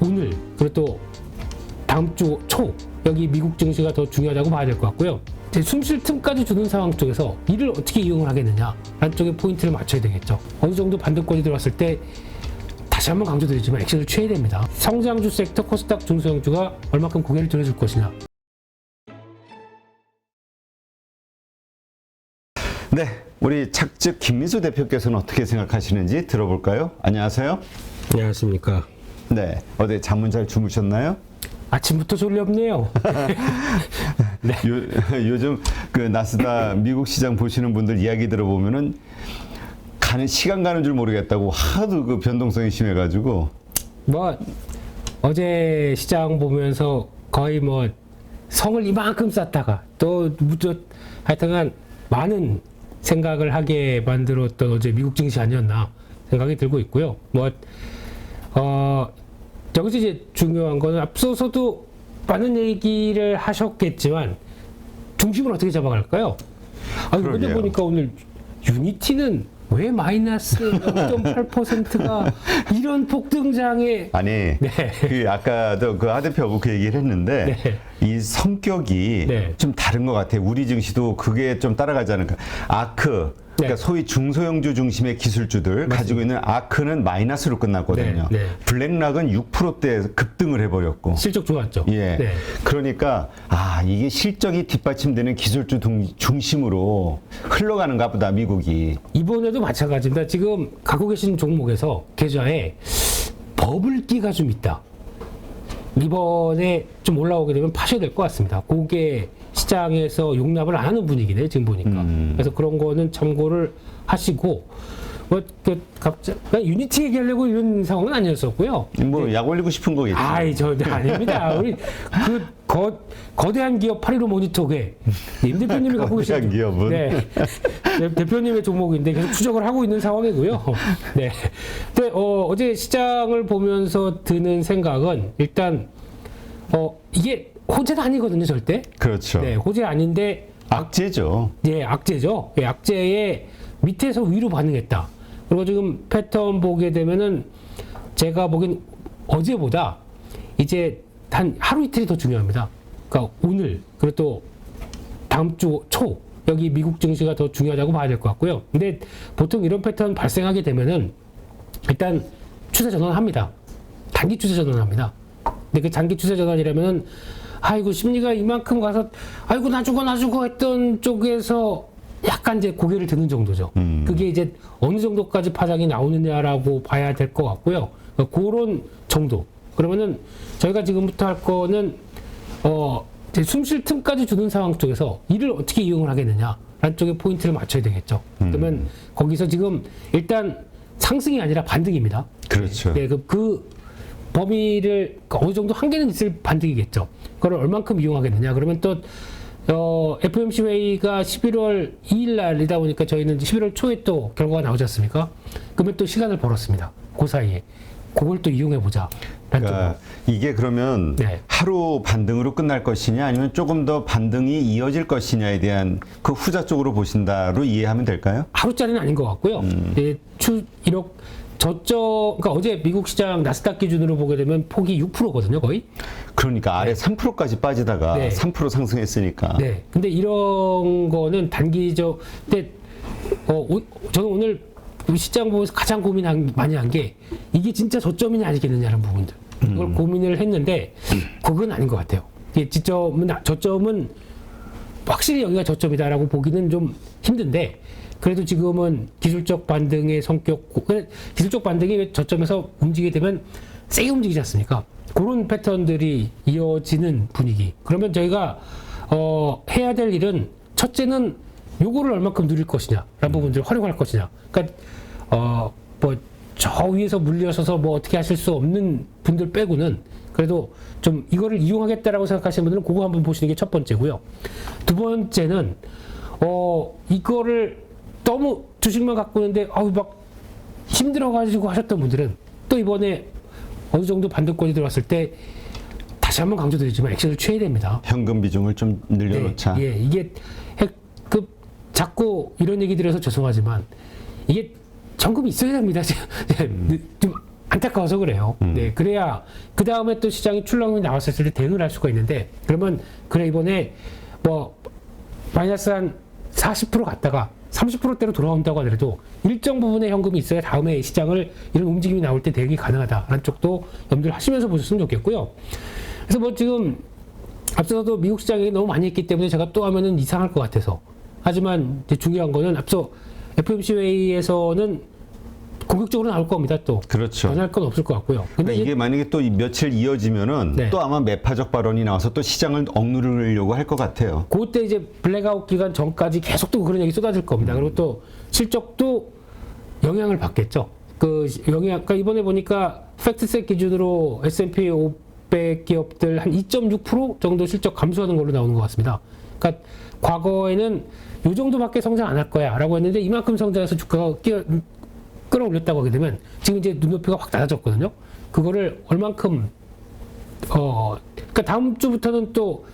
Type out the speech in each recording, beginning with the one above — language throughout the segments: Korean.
오늘 그리고 또 다음 주 초 여기 미국 증시가 더 중요하다고 봐야 될 것 같고요. 숨 쉴 틈까지 주는 상황 쪽에서 이를 어떻게 이용을 하겠느냐라는 쪽에 포인트를 맞춰야 되겠죠. 어느 정도 반등권이 들어왔을 때 다시 한번 강조드리지만 액션을 취해야 됩니다. 성장주 섹터 코스닥 중소형주가 얼마큼 고개를 들어줄 것이냐. 네, 우리 착즙 김민수 대표께서는 어떻게 생각하시는지 들어볼까요? 안녕하세요. 안녕하십니까. 네, 어제 잠은 잘 주무셨나요? 아침부터 졸리 없네요. 네. 요즘 그 나스닥 미국 시장 보시는 분들 이야기 들어보면은 시간 가는 줄 모르겠다고 하도 그 변동성이 심해가지고. 뭐 어제 시장 보면서 거의 뭐 성을 이만큼 쌓다가 또 하여튼간 많은 생각을 하게 만들었던 어제 미국 증시 아니었나 생각이 들고 있고요. 여기서 이제 중요한 거는 앞서서도 많은 얘기를 하셨겠지만 중심을 어떻게 잡아갈까요? 근데 보니까 오늘 유니티는 왜 마이너스 0.8%가 이런 폭등장에 아니, 네. 그 아까도 그 하 대표하고 그 얘기를 했는데 네. 이 성격이 네. 좀 다른 것 같아요. 우리 증시도 그게 좀 따라가지 않을까. 아크, 그러니까 네. 소위 중소형주 중심의 기술주들 맞습니다. 가지고 있는 아크는 마이너스로 끝났거든요. 네. 네. 블랙락은 6%대 급등을 해버렸고. 실적 좋았죠. 예. 네. 그러니까 이게 실적이 뒷받침되는 기술주 중심으로 흘러가는가 보다 미국이. 이번에도 마찬가지입니다. 지금 갖고 계신 종목에서 계좌에 버블기가 좀 있다. 이번에 좀 올라오게 되면 파셔야 될 것 같습니다. 그게 시장에서 용납을 안 하는 분위기네 지금 보니까. 그래서 그런 거는 참고를 하시고 갑자기 유니티 얘기하려고 이런 상황은 아니었었고요. 약 올리고 싶은 거겠지. 아닙니다. 우리 거대한 기업 815 모니터계 임 대표님이 갖고 계신 거대한 기업은? 네. 대표님의 종목인데 계속 추적을 하고 있는 상황이고요. 네. 근데 어제 시장을 보면서 드는 생각은 일단 이게 호재는 아니거든요, 절대. 그렇죠. 네, 호재 아닌데 악재죠. 네, 악재죠. 예, 악재에 밑에서 위로 반응했다. 그리고 지금 패턴 보게 되면은 제가 보기엔 어제보다 이제 단 하루 이틀이 더 중요합니다. 그러니까 오늘 그리고 또 다음 주 초 여기 미국 증시가 더 중요하다고 봐야 될 것 같고요. 근데 보통 이런 패턴 발생하게 되면은 일단 추세 전환합니다. 단기 추세 전환합니다. 근데 그 단기 추세 전환이라면은 심리가 이만큼 가서 나 죽어 했던 쪽에서 약간 이제 고개를 드는 정도죠. 그게 이제 어느 정도까지 파장이 나오느냐라고 봐야 될 것 같고요. 그런 정도. 그러면은 저희가 지금부터 할 거는 숨 쉴 틈까지 주는 상황 쪽에서 이를 어떻게 이용을 하겠느냐라는 쪽에 포인트를 맞춰야 되겠죠. 그러면 거기서 지금 일단 상승이 아니라 반등입니다. 그렇죠. 네, 그 범위를 어느 정도 한계는 있을 반등이겠죠. 그걸 얼만큼 이용하겠느냐. 그러면 또 FOMC 회의가 11월 2일 날이다 보니까 저희는 11월 초에 또 결과가 나오지 않습니까? 그러면 또 시간을 벌었습니다. 그 사이에. 그걸 또 이용해보자. 그러니까 이게 그러면 네. 하루 반등으로 끝날 것이냐 아니면 조금 더 반등이 이어질 것이냐에 대한 그 후자 쪽으로 보신다로 이해하면 될까요? 하루짜리는 아닌 것 같고요. 네, 그러니까 어제 미국 시장 나스닥 기준으로 보게 되면 폭이 6%거든요, 거의. 그러니까 아래 3%까지 빠지다가 네. 3% 상승했으니까. 네. 근데 이런 거는 근데 저는 오늘 시장 보면서 가장 많이 한 게 이게 진짜 저점이냐 아니겠느냐는 부분들. 그걸 고민을 했는데 그건 아닌 것 같아요. 이게 저점은 확실히 여기가 저점이다라고 보기는 좀 힘든데 그래도 지금은 기술적 반등의 기술적 반등이 저점에서 움직이게 되면 세게 움직이지 않습니까? 그런 패턴들이 이어지는 분위기. 그러면 저희가 해야 될 일은 첫째는 요거를 얼마큼 누릴 것이냐라는 부분들을 활용할 것이냐. 그러니까 저 위에서 물려서서 어떻게 하실 수 없는 분들 빼고는 그래도 좀 이거를 이용하겠다라고 생각하시는 분들은 그거 한번 보시는 게 첫 번째고요. 두 번째는 이거를 너무 주식만 갖고 있는데 막 힘들어가지고 하셨던 분들은 또 이번에 어느 정도 반등권이 들어왔을 때 다시 한번 강조드리지만 액션을 취해야 됩니다. 현금 비중을 좀 늘려놓자. 네, 이게 자꾸 이런 얘기 드려서 죄송하지만 이게 현금이 있어야 됩니다. 좀 안타까워서 그래요. 네, 그래야 그 다음에 또 시장이 출렁이 나왔을 때 대응을 할 수가 있는데 그러면 그래 이번에 뭐 마이너스 한 40% 갔다가 30%대로 돌아온다고 하더라도 일정 부분의 현금이 있어야 다음에 시장을 이런 움직임이 나올 때 대응이 가능하다라는 쪽도 염두를 하시면서 보셨으면 좋겠고요. 그래서 뭐 지금 앞서서도 미국 시장이 너무 많이 했기 때문에 제가 또 하면은 이상할 것 같아서 하지만 이제 중요한 거는 앞서 FOMC 회의에서는 공격적으로 나올 겁니다. 또 그렇죠. 변할 건 없을 것 같고요. 근데 그러니까 이게 만약에 또 며칠 이어지면은 네. 또 아마 매파적 발언이 나와서 또 시장을 억누르려고 할 것 같아요. 그때 이제 블랙아웃 기간 전까지 계속 또 그런 얘기 쏟아질 겁니다. 그리고 또 실적도 영향을 받겠죠. 그 영향, 그러니까 이번에 보니까 팩트셋 기준으로 S&P 500 기업들 한 2.6% 정도 실적 감소하는 걸로 나오는 것 같습니다. 그러니까 과거에는 이 정도밖에 성장 안 할 거야라고 했는데 이만큼 성장해서 주가가 끌어올렸다고 하게 되면 지금 이제 눈높이가 확 낮아졌거든요. 그거를 얼만큼 그러니까 다음 주부터는 또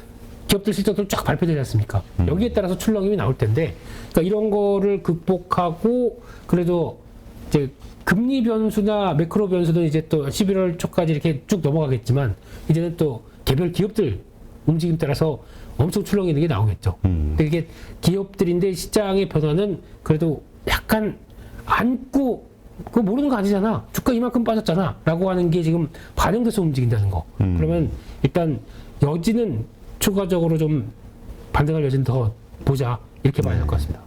기업들 실적들 쫙 발표되지 않습니까? 여기에 따라서 출렁임이 나올 텐데, 그러니까 이런 거를 극복하고 그래도 이제 금리 변수나 매크로 변수는 이제 또 11월 초까지 이렇게 쭉 넘어가겠지만 이제는 또 개별 기업들 움직임 따라서 엄청 출렁이는 게 나오겠죠. 근데 이게 기업들인데 시장의 변화는 그래도 약간 안고 그거 모르는 거 아니잖아. 주가 이만큼 빠졌잖아. 라고 하는 게 지금 반영돼서 움직인다는 거. 그러면 일단 여지는 추가적으로 좀 반등할 여지는 더 보자. 이렇게 봐야 될 것 같습니다.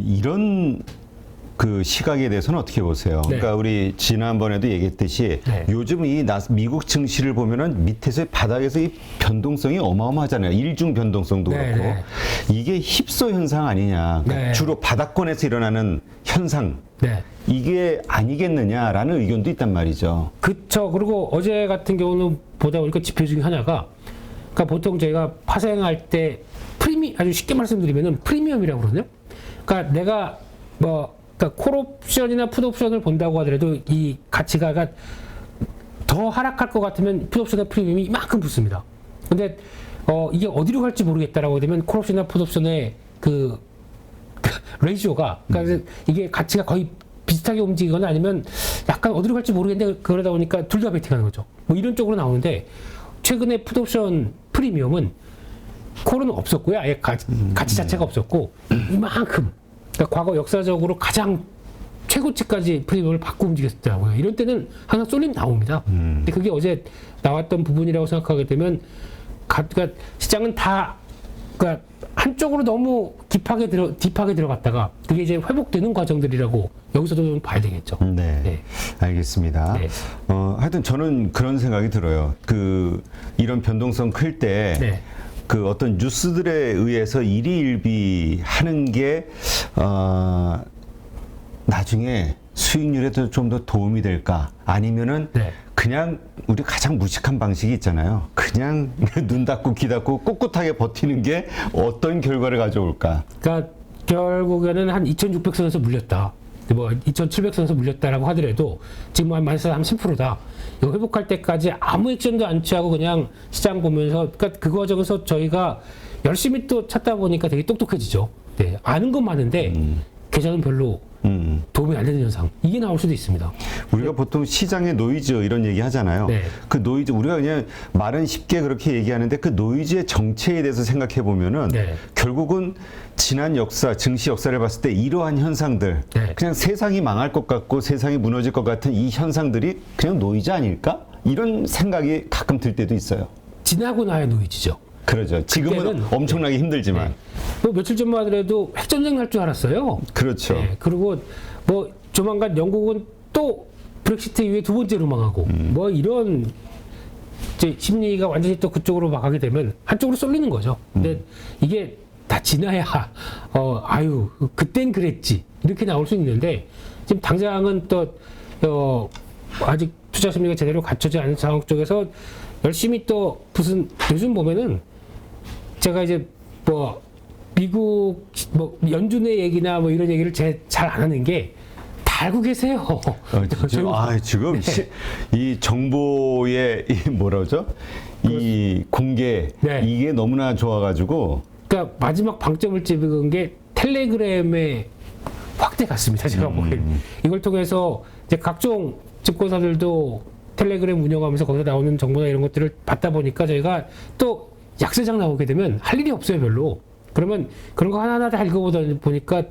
이런 그 시각에 대해서는 어떻게 보세요? 네. 그러니까 우리 지난번에도 얘기했듯이 네. 요즘 이 미국 증시를 보면은 밑에서 바닥에서 이 변동성이 어마어마하잖아요. 일중 변동성도 네, 그렇고 네. 이게 힙소 현상 아니냐? 그러니까 네. 주로 바닥권에서 일어나는 현상. 네. 이게 아니겠느냐라는 의견도 있단 말이죠. 그쵸. 그리고 어제 같은 경우는 보다 보니까 지표 중에 하나가, 그러니까 보통 저희가 파생할 때 아주 쉽게 말씀드리면은 프리미엄이라고 그러거든요. 그러니까 내가 그러니까 콜옵션이나 풋옵션을 본다고 하더라도 이 가치가 더 하락할 것 같으면 풋옵션의 프리미엄이 이만큼 붙습니다. 근데 이게 어디로 갈지 모르겠다라고 되면 콜옵션이나 풋옵션의 그 레이시오가, 그러니까 이게 가치가 거의 비슷하게 움직이거나 아니면 약간 어디로 갈지 모르겠는데 그러다 보니까 둘 다 베팅하는 거죠. 뭐 이런 쪽으로 나오는데 최근에 풋옵션 프리미엄은 콜은 없었고요. 아예 가치 자체가 없었고 이만큼, 그러니까 과거 역사적으로 가장 최고치까지 프리미엄을 받고 움직였더라고요. 이런 때는 항상 쏠림 나옵니다. 근데 그게 어제 나왔던 부분이라고 생각하게 되면 그러니까 시장은 다 그러니까 한쪽으로 너무 딥하게 들어갔다가 그게 이제 회복되는 과정들이라고 여기서도 좀 봐야 되겠죠. 네, 네. 알겠습니다. 네. 하여튼 저는 그런 생각이 들어요. 이런 변동성 클 때 네. 그 어떤 뉴스들에 의해서 일희일비하는 게 나중에 수익률에도 좀 더 도움이 될까? 아니면은 네. 그냥 우리 가장 무식한 방식이 있잖아요. 그냥 눈 닫고 귀 닫고 꿋꿋하게 버티는 게 어떤 결과를 가져올까? 그러니까 결국에는 한 2,600선에서 물렸다. 뭐 2,700선에서 물렸다라고 하더라도 지금 한 마이너스 30%다. 이거 회복할 때까지 아무 액션도 안 취하고 그냥 시장 보면서, 그러니까 그 과정에서 저희가 열심히 또 찾다 보니까 되게 똑똑해지죠. 네, 아는 건 많은데 계좌는 별로 도움이 안 되는 현상, 이게 나올 수도 있습니다. 우리가 보통 시장의 노이즈 이런 얘기 하잖아요. 네. 그 노이즈 우리가 그냥 말은 쉽게 그렇게 얘기하는데 그 노이즈의 정체에 대해서 생각해 보면은 네. 결국은 지난 역사, 증시 역사를 봤을 때 이러한 현상들, 네. 그냥 세상이 망할 것 같고 세상이 무너질 것 같은 이 현상들이 그냥 노이즈 아닐까? 이런 생각이 가끔 들 때도 있어요. 지나고 나야 노이즈죠. 그러죠. 지금은 그때는 엄청나게 힘들지만. 네. 뭐 며칠 전만 하더라도 핵전쟁 날 줄 알았어요. 그렇죠. 네, 그리고 뭐 조만간 영국은 또 브렉시트 이후에 두 번째로 망하고 뭐 이런 이제 심리가 완전히 또 그쪽으로 막하게 되면 한쪽으로 쏠리는 거죠. 근데 이게 다 지나야 아유 그땐 그랬지 이렇게 나올 수 있는데 지금 당장은 또 아직 투자 심리가 제대로 갖춰지지 않은 상황 쪽에서 열심히 또 무슨 요즘 보면은 제가 이제 뭐 미국 뭐 연준의 얘기나 뭐 이런 얘기를 잘 안 하는 게 다 알고 계세요. 지금 이 정보의 이 뭐라죠? 이 공개 네. 이게 너무나 좋아가지고. 그러니까 마지막 방점을 찍은 게 텔레그램의 확대 같습니다. 제가 보기엔 이걸 통해서 이제 각종 증권사들도 텔레그램 운영하면서 거기서 나오는 정보나 이런 것들을 받다 보니까 저희가 또 약세장 나오게 되면 할 일이 없어요, 별로. 그러면 그런 거 하나하나 다 읽어보다 보니까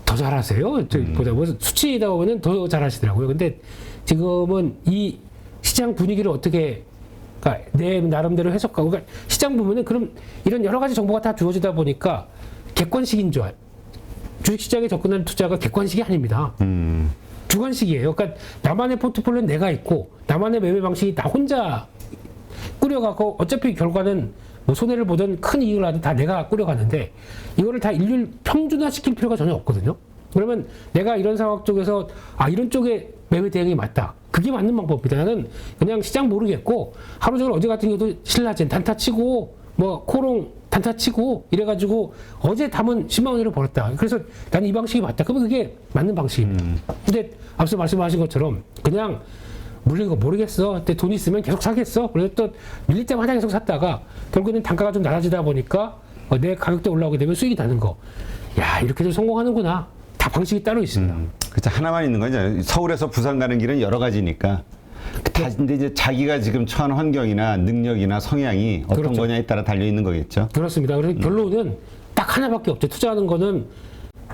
더 잘하세요. 저보다 수치이다 보면은 더 잘하시더라고요. 근데 지금은 이 시장 분위기를 어떻게, 그러니까 내 나름대로 해석하고, 그러니까 시장 보면은 그럼 이런 여러 가지 정보가 다 주어지다 보니까 객관식인 줄 주식시장에 접근하는 투자가 객관식이 아닙니다. 주관식이에요. 그러니까 나만의 포트폴리오는 내가 있고 나만의 매매 방식이 나 혼자 꾸려가고 어차피 결과는 뭐 손해를 보든 큰 이익을 하든 다 내가 꾸려가는데 이거를 다 일률 평준화시킬 필요가 전혀 없거든요. 그러면 내가 이런 상황 쪽에서 이런 쪽에 매매 대응이 맞다. 그게 맞는 방법입니다. 나는 그냥 시장 모르겠고 하루 종일 어제 같은 경우도 신라젠 단타 치고 뭐 코롱 단타 치고 이래가지고 어제 담은 10만 원을 벌었다. 그래서 나는 이 방식이 맞다. 그러면 그게 맞는 방식입니다. 근데 앞서 말씀하신 것처럼 그냥 물린 거 모르겠어. 근데 돈 있으면 계속 사겠어. 그래서 또 밀릴 때마다 계속 샀다가 결국에는 단가가 좀 낮아지다 보니까 내 가격대 올라오게 되면 수익이 나는 거. 야, 이렇게도 성공하는구나. 다 방식이 따로 있습니다. 그렇죠. 하나만 있는 거죠. 서울에서 부산 가는 길은 여러 가지니까. 근데 이제 자기가 지금 처한 환경이나 능력이나 성향이 어떤 그렇죠. 거냐에 따라 달려 있는 거겠죠. 그렇습니다. 그래서 결론은 딱 하나밖에 없죠. 투자하는 거는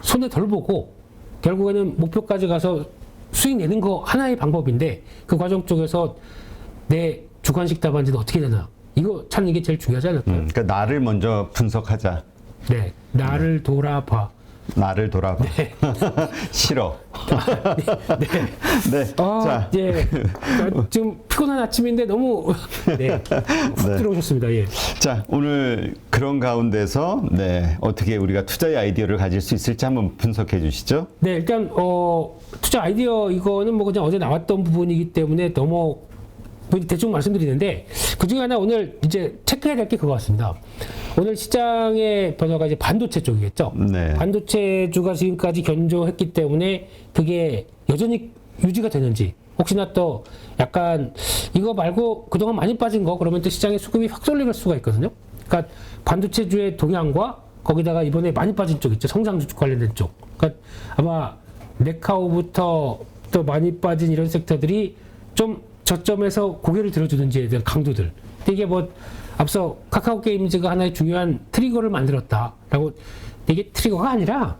손에 덜 보고 결국에는 목표까지 가서 수익 내는 거 하나의 방법인데 그 과정 쪽에서 내 주관식 답안지는 어떻게 되나 이거 찾는 게 제일 중요하지 않을까요? 그러니까 나를 먼저 분석하자. 네, 나를 돌아봐. 나를 돌아봐. 싫어. 네. 자, 예. 지금 피곤한 아침인데 너무 훅 들어오셨습니다. 예. 자, 오늘 그런 가운데서 어떻게 우리가 투자의 아이디어를 가질 수 있을지 한번 분석해 주시죠. 네, 일단 투자 아이디어 이거는 뭐 그냥 어제 나왔던 부분이기 때문에 너무 대충 말씀드리는데 그 중에 하나 오늘 이제 체크해야 될 게 그거 같습니다. 오늘 시장의 변화가 이제 반도체 쪽이겠죠. 네. 반도체주가 지금까지 견조했기 때문에 그게 여전히 유지가 되는지 혹시나 또 약간 이거 말고 그동안 많이 빠진 거 그러면 또 시장의 수급이 확 쏠릴 수가 있거든요. 그러니까 반도체주의 동향과 거기다가 이번에 많이 빠진 쪽 있죠. 성장주 관련된 쪽. 그러니까 아마 네카오부터 또 많이 빠진 이런 섹터들이 좀 저점에서 고개를 들어주는지에 대한 강도들. 이게 뭐 앞서 카카오 게임즈가 하나의 중요한 트리거를 만들었다라고. 이게 트리거가 아니라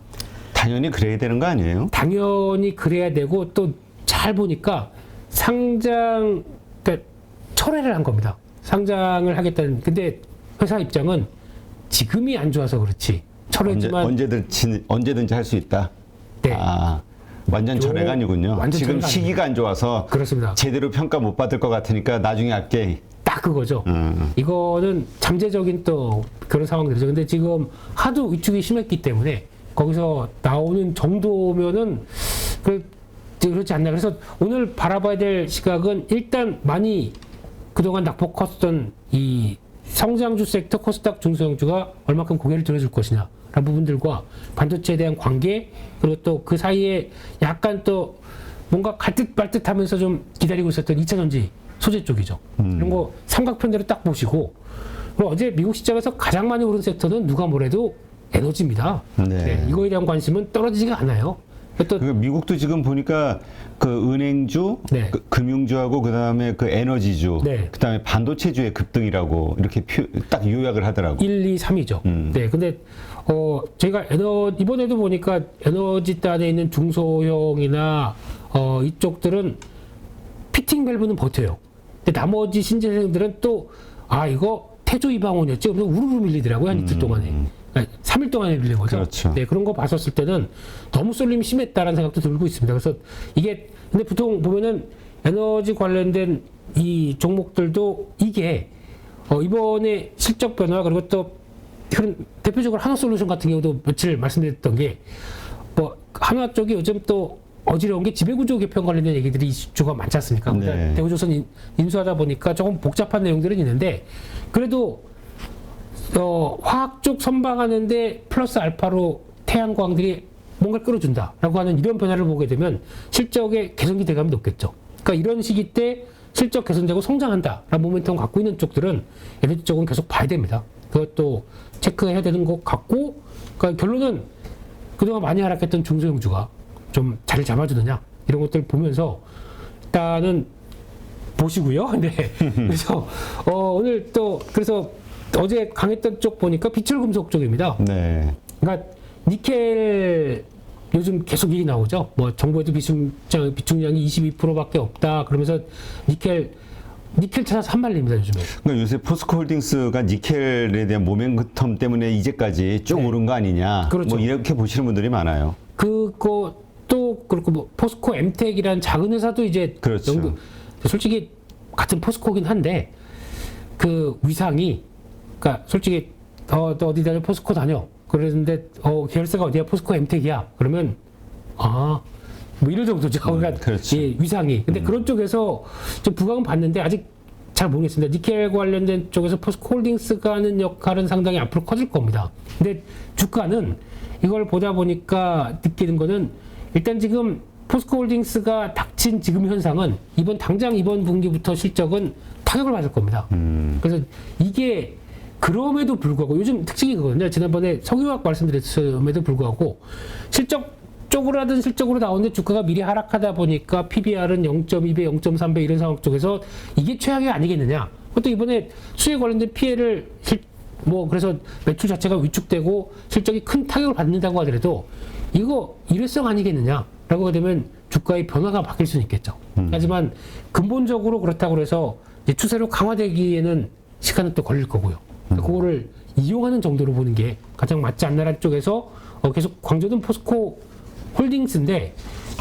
당연히 그래야 되는 거 아니에요? 당연히 그래야 되고 또 잘 보니까 상장 그러니까 철회를 한 겁니다. 상장을 하겠다는. 근데 회사 입장은 지금이 안 좋아서 그렇지. 철회지만 언제든지 할 수 있다. 네. 완전 철회가 아니군요. 완전 지금 철회가 시기가 안 좋아서 그렇습니다. 제대로 평가 못 받을 것 같으니까 나중에 할게. 딱 그거죠. 이거는 잠재적인 또 그런 상황들이죠. 근데 지금 하도 위축이 심했기 때문에 거기서 나오는 정도면은 그렇지 않나. 그래서 오늘 바라봐야 될 시각은 일단 많이 그동안 낙폭 컸던 이 성장주 섹터 코스닥 중소형주가 얼마큼 고개를 들어줄 것이냐 라는 부분들과 반도체에 대한 관계 그리고 또 그 사이에 약간 또 뭔가 갈 듯 말 듯 하면서 좀 기다리고 있었던 2차전지 소재 쪽이죠. 이런 거 삼각편대로 딱 보시고 그리고 어제 미국 시장에서 가장 많이 오른 섹터는 누가 뭐래도 에너지입니다. 네. 이거에 대한 관심은 떨어지지가 않아요. 또 미국도 지금 보니까 그 은행주, 네. 그 금융주하고 그 다음에 그 에너지주, 네. 그 다음에 반도체주의 급등이라고 이렇게 딱 요약을 하더라고. 1, 2, 3이죠. 네, 근데 저희가 이번에도 보니까 에너지 단에 있는 중소형이나 이쪽들은 피팅 밸브는 버텨요. 근데 나머지 신재생들은 또 이거 태조 이방원이었지. 그러면 우르르 밀리더라고요. 한 이틀 동안에. 3일 동안에 밀린 거죠. 그렇죠. 네, 그런 거 봤었을 때는 너무 쏠림이 심했다라는 생각도 들고 있습니다. 그래서 이게 근데 보통 보면은 에너지 관련된 이 종목들도 이게 이번에 실적 변화 그리고 또 대표적으로 한화솔루션 같은 경우도 며칠 말씀드렸던 게 뭐 한화 쪽이 요즘 또 어지러운 게 지배구조 개편 관련된 얘기들이 이슈가 많지 않습니까? 네. 대우조선 인수하다 보니까 조금 복잡한 내용들은 있는데 그래도 화학 쪽 선방하는데 플러스 알파로 태양광들이 뭔가를 끌어준다라고 하는 이런 변화를 보게 되면 실적의 개선 기대감이 높겠죠. 그러니까 이런 시기 때 실적 개선되고 성장한다라는 모멘텀을 갖고 있는 쪽들은 에너지 쪽은 계속 봐야 됩니다. 그것도 체크해야 되는 것 같고, 그러니까 결론은 그동안 많이 하락했던 중소형주가 좀 자리를 잡아주느냐 이런 것들 보면서 일단은 보시고요. 네. 그래서 오늘 또 그래서 어제 강했던 쪽 보니까 비철금속 쪽입니다. 네. 그러니까 니켈 요즘 계속 얘기 나오죠. 뭐 정부에도 비축량이 22%밖에 없다. 그러면서 니켈 찾아서 한말립니다 요즘에. 그러니까 요새 포스코홀딩스가 니켈에 대한 모멘텀 때문에 이제까지 쭉 네. 오른 거 아니냐. 그렇죠. 뭐 이렇게 보시는 분들이 많아요. 그거 또 그렇고 뭐 포스코 엠텍이라는 작은 회사도 이제 그렇죠. 솔직히 같은 포스코긴 한데 그 위상이 그러니까 솔직히 너 어디 다녀 포스코 다녀 그랬는데 계열사가 어디야 포스코 엠텍이야 그러면 뭐 이런 정도죠. 그러니까 그렇죠. 이 위상이. 근데 그런 쪽에서 좀 부각은 봤는데 아직 잘 모르겠습니다. 니켈 관련된 쪽에서 포스코홀딩스가 하는 역할은 상당히 앞으로 커질 겁니다. 근데 주가는 이걸 보다 보니까 느끼는 거는 일단 지금 포스코홀딩스가 닥친 지금 현상은 당장 이번 분기부터 실적은 타격을 받을 겁니다. 그래서 이게 그럼에도 불구하고 요즘 특징이 그거든요. 지난번에 석유화학 말씀드렸음에도 불구하고 쪽으로 하든 실적으로 나오는데 주가가 미리 하락하다 보니까 PBR은 0.2배, 0.3배 이런 상황 쪽에서 이게 최악이 아니겠느냐. 그것도 이번에 수에 관련된 피해를 그래서 매출 자체가 위축되고 실적이 큰 타격을 받는다고 하더라도 이거 일회성 아니겠느냐라고 되면 주가의 변화가 바뀔 수는 있겠죠. 하지만 근본적으로 그렇다고 해서 추세로 강화되기에는 시간은 또 걸릴 거고요. 그거를 이용하는 정도로 보는 게 가장 맞지 않나라는 쪽에서 계속 광저는 포스코 홀딩스인데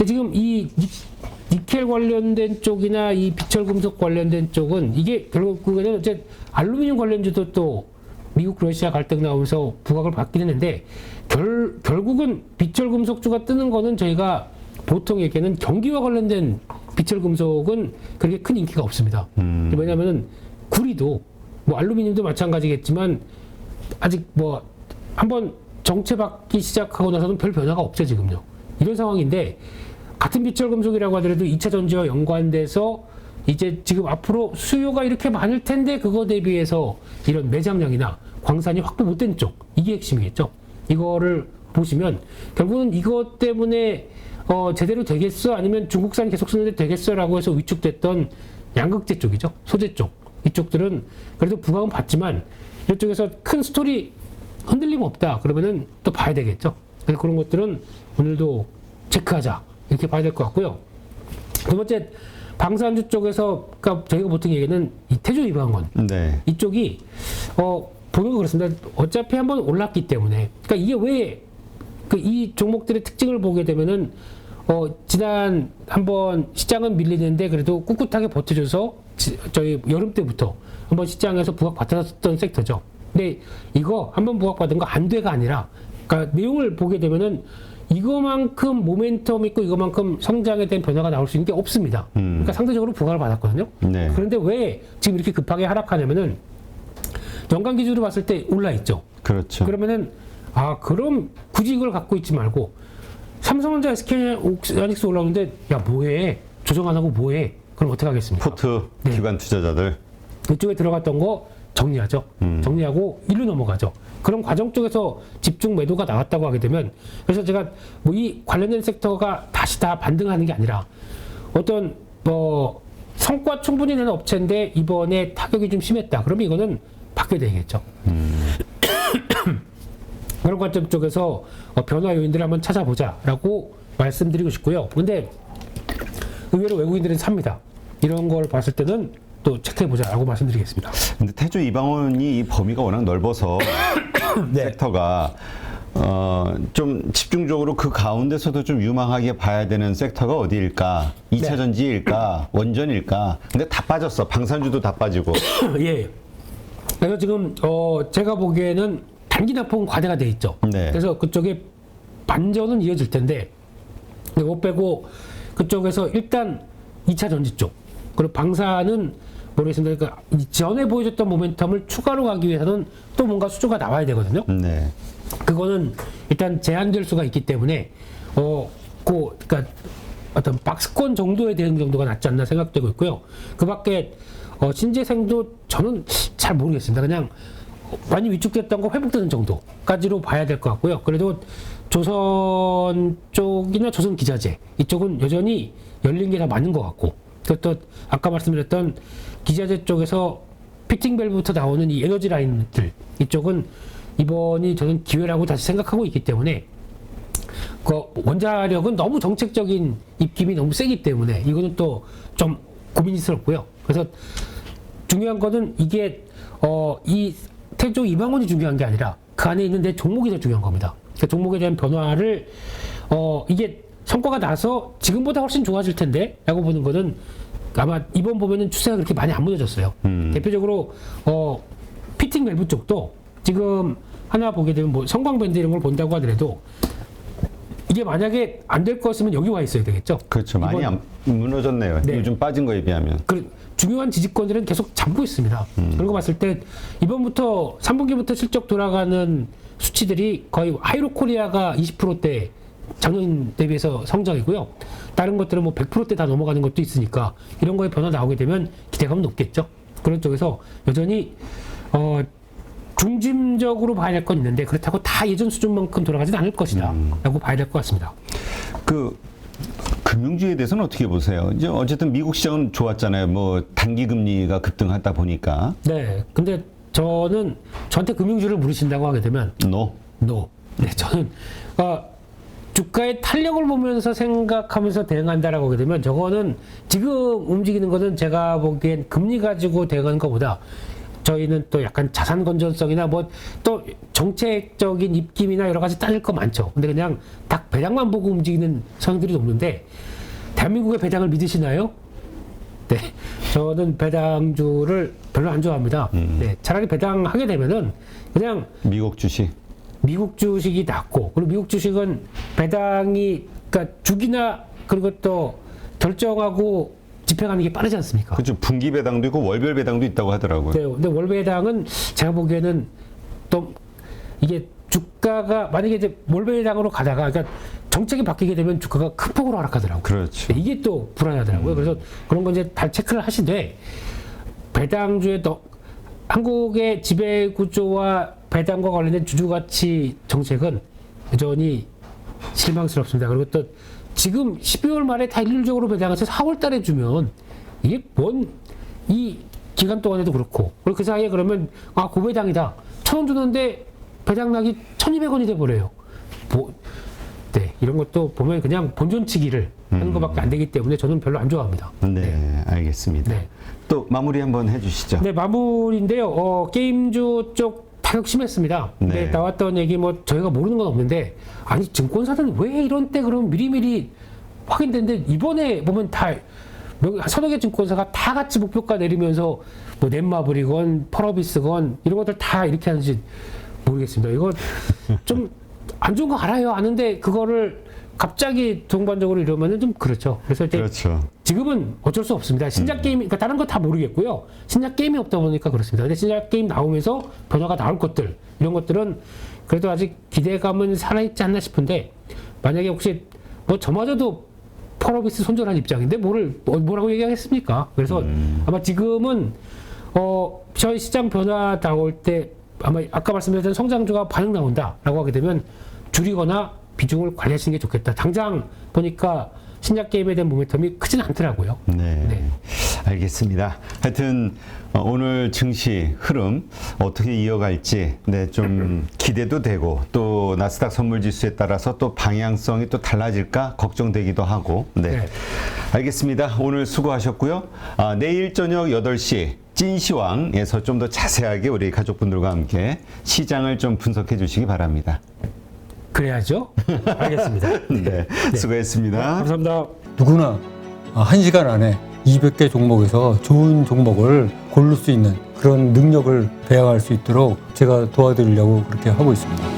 지금 이 니켈 관련된 쪽이나 이 비철금속 관련된 쪽은 이게 결국에는 이제 알루미늄 관련주도 또 미국 러시아 갈등 나오면서 부각을 받긴 했는데 결국은 비철금속주가 뜨는 거는 저희가 보통 얘기하는 경기와 관련된 비철금속은 그렇게 큰 인기가 없습니다. 왜냐하면 구리도 뭐 알루미늄도 마찬가지겠지만 아직 뭐 한번 정체받기 시작하고 나서는 별 변화가 없죠 지금요. 이런 상황인데 같은 비철금속이라고 하더라도 2차 전지와 연관돼서 이제 지금 앞으로 수요가 이렇게 많을 텐데 그거 대비해서 이런 매장량이나 광산이 확보 못된 쪽 이게 핵심이겠죠. 이거를 보시면 결국은 이것 때문에 제대로 되겠어 아니면 중국산 계속 쓰는데 되겠어라고 해서 위축됐던 양극재 쪽이죠. 소재 쪽 이쪽들은 그래도 부각은 받지만 이쪽에서 큰 스토리 흔들림 없다 그러면은 또 봐야 되겠죠. 그래서 그런 것들은 오늘도 체크하자 이렇게 봐야 될 것 같고요. 두 번째 방산주 쪽에서 그러니까 저희가 보통 얘기는 이 태조 이방원 네. 이쪽이 보는 거 그렇습니다. 어차피 한번 올랐기 때문에 그러니까 이게 왜 이 종목들의 특징을 보게 되면은 지난 한번 시장은 밀리는데 그래도 꿋꿋하게 버텨줘서 저희 여름 때부터 한번 시장에서 부각받았던 섹터죠. 근데 이거 한번 부각받은 거 안 돼가 아니라 그러니까 내용을 보게 되면은 이거만큼 모멘텀 있고 이거만큼 성장에 대한 변화가 나올 수 있는 게 없습니다. 그러니까 상대적으로 부각을 받았거든요. 네. 그런데 왜 지금 이렇게 급하게 하락하냐면은 연간 기준으로 봤을 때 올라 있죠. 그렇죠. 그러면은 그럼 굳이 이걸 갖고 있지 말고 삼성전자, SK하이닉스 올라오는데 야 뭐해 조정 안 하고 뭐해 그럼 어떻게 하겠습니까? 포트 기관 투자자들 이쪽에 들어갔던 거 정리하죠. 정리하고 일로 넘어가죠. 그런 과정 쪽에서 집중 매도가 나왔다고 하게 되면 그래서 제가 뭐 이 관련된 섹터가 다시 다 반등하는 게 아니라 어떤 성과 충분히 내는 업체인데 이번에 타격이 좀 심했다. 그러면 이거는 바뀌어야 되겠죠. 그런 관점 쪽에서 변화 요인들을 한번 찾아보자라고 말씀드리고 싶고요. 근데 의외로 외국인들은 삽니다. 이런 걸 봤을 때는 또 체크해보자라고 말씀드리겠습니다. 근데 태조 이방원이 이 범위가 워낙 넓어서 네. 섹터가 좀 집중적으로 그 가운데서도 좀 유망하게 봐야 되는 섹터가 어디일까? 2차 네. 전지일까? 원전일까? 근데 다 빠졌어. 방산주도 다 빠지고. 예. 그래서 지금 제가 보기에는 단기 낙폭은 과대가 돼 있죠. 네. 그래서 그쪽에 반전은 이어질 텐데 이거 빼고 그쪽에서 일단 2차 전지 쪽 그리고 방사는 모르겠습니다. 그러니까 전에 보여줬던 모멘텀을 추가로 가기 위해서는 또 뭔가 수주가 나와야 되거든요. 네. 그거는 일단 제한될 수가 있기 때문에 그러니까 어떤 박스권 정도에 대응 정도가 낫지 않나 생각되고 있고요. 그밖에 신재생도 저는 잘 모르겠습니다. 그냥 많이 위축됐던 거 회복되는 정도까지로 봐야 될 것 같고요. 그래도 조선 쪽이나 조선 기자재 이쪽은 여전히 열린 게 다 맞는 것 같고 또 아까 말씀드렸던 기자재 쪽에서 피팅 밸브부터 나오는 이 에너지 라인들 이쪽은 이번이 저는 기회라고 다시 생각하고 있기 때문에 그 원자력은 너무 정책적인 입김이 너무 세기 때문에 이거는 또 좀 고민스럽고요. 그래서 중요한 거는 이게 이 태조 이방원이 중요한 게 아니라 그 안에 있는 내 종목이 더 중요한 겁니다. 그 종목에 대한 변화를 이게 성과가 나서 지금보다 훨씬 좋아질 텐데 라고 보는 거는 아마 이번 보면은 추세가 그렇게 많이 안 무너졌어요. 대표적으로 피팅 밸브 쪽도 지금 하나 보게 되면 뭐 성광밴드 이런 걸 본다고 하더라도 이게 만약에 안 될 거였으면 여기 와 있어야 되겠죠. 그렇죠. 많이 안 무너졌네요. 네. 요즘 빠진 거에 비하면. 중요한 지지권들은 계속 잡고 있습니다. 그런 거 봤을 때 이번부터 3분기부터 실적 돌아가는 수치들이 거의 하이로코리아가 20%대 작년 대비해서 성장이고요. 다른 것들은 뭐 100%대 다 넘어가는 것도 있으니까 이런 거에 변화 나오게 되면 기대감은 높겠죠. 그런 쪽에서 여전히 중심적으로 봐야 할 건 있는데 그렇다고 다 예전 수준만큼 돌아가지는 않을 것이다 라고 봐야 될 것 같습니다. 그 금융주에 대해서는 어떻게 보세요? 이제 어쨌든 미국 시장은 좋았잖아요. 뭐 단기 금리가 급등하다 보니까. 네. 근데 저한테 금융주를 물으신다고 하게 되면 No. 네, 저는 주가의 탄력을 보면서 생각하면서 대응한다라고 하게 되면 저거는 지금 움직이는 거는 제가 보기엔 금리 가지고 대응하는 것보다 저희는 또 약간 자산 건전성이나 뭐 또 정책적인 입김이나 여러 가지 따질 거 많죠. 근데 그냥 딱 배당만 보고 움직이는 성향들이 높는데 대한민국의 배당을 믿으시나요? 네, 저는 배당주를 별로 안 좋아합니다. 네, 차라리 배당하게 되면은 그냥 미국 주식. 미국 주식이 낫고 그리고 미국 주식은 배당이 그러니까 주기나 그리고 또 결정하고 집행하는 게 빠르지 않습니까? 그렇죠. 분기 배당도 있고 월별 배당도 있다고 하더라고요. 네, 근데 월 배당은 제가 보기에는 또 이게 주가가 만약에 이제 월 배당으로 가다가 그러니까 정책이 바뀌게 되면 주가가 큰 폭으로 하락하더라고요. 그렇죠. 네, 이게 또 불안하더라고요. 그래서 그런 건 이제 다 체크를 하시되 배당주에 또 한국의 지배 구조와 배당과 관련된 주주가치 정책은 여전히 실망스럽습니다. 그리고 또 지금 12월 말에 다 일률적으로 배당해서 4월 달에 주면 이게 이 기간 동안에도 그렇고 그리고 그 사이에 그러면 고배당이다. 1,000원 주는데 배당락이 1,200원이 돼버려요. 네, 이런 것도 보면 그냥 본전치기를 하는 것밖에 안 되기 때문에 저는 별로 안 좋아합니다. 네, 알겠습니다. 네. 또 마무리 한번 해주시죠. 네, 마무리인데요. 게임주 쪽 타격 심했습니다. 근데 네. 나왔던 얘기 뭐 저희가 모르는 건 없는데 아니 증권사들은 왜 이런 때 그럼 미리미리 확인되는데 이번에 보면 다 서너 개 증권사가 다 같이 목표가 내리면서 뭐 넷마블이건 펄어비스건 이런 것들 다 이렇게 하는지 모르겠습니다. 이거 좀 안 좋은 거 알아요. 아는데 그거를 갑자기 동반적으로 이러면은 좀 그렇죠. 그래서 이제 그렇죠. 지금은 어쩔 수 없습니다. 신작 게임, 그러니까 다른 거 다 모르겠고요. 신작 게임이 없다 보니까 그렇습니다. 근데 신작 게임 나오면서 변화가 나올 것들, 이런 것들은 그래도 아직 기대감은 살아있지 않나 싶은데, 만약에 혹시 뭐 저마저도 펄어비스 손절한 입장인데 뭐라고 얘기하겠습니까? 그래서 아마 지금은 저희 시장 변화 나올 때 아마 아까 말씀드렸던 성장주가 반응 나온다라고 하게 되면 줄이거나 비중을 관리하시는 게 좋겠다. 당장 보니까 신작 게임에 대한 모멘텀이 크진 않더라고요. 네. 알겠습니다. 하여튼 오늘 증시 흐름 어떻게 이어갈지 좀 기대도 되고 또 나스닥 선물지수에 따라서 또 방향성이 또 달라질까 걱정되기도 하고. 네. 알겠습니다. 오늘 수고하셨고요. 내일 저녁 8시 찐시황에서 좀 더 자세하게 우리 가족분들과 함께 시장을 좀 분석해 주시기 바랍니다. 그래야죠. 알겠습니다. 네. 수고했습니다. 감사합니다. 누구나 1시간 안에 200개 종목에서 좋은 종목을 고를 수 있는 그런 능력을 배양할 수 있도록 제가 도와드리려고 그렇게 하고 있습니다.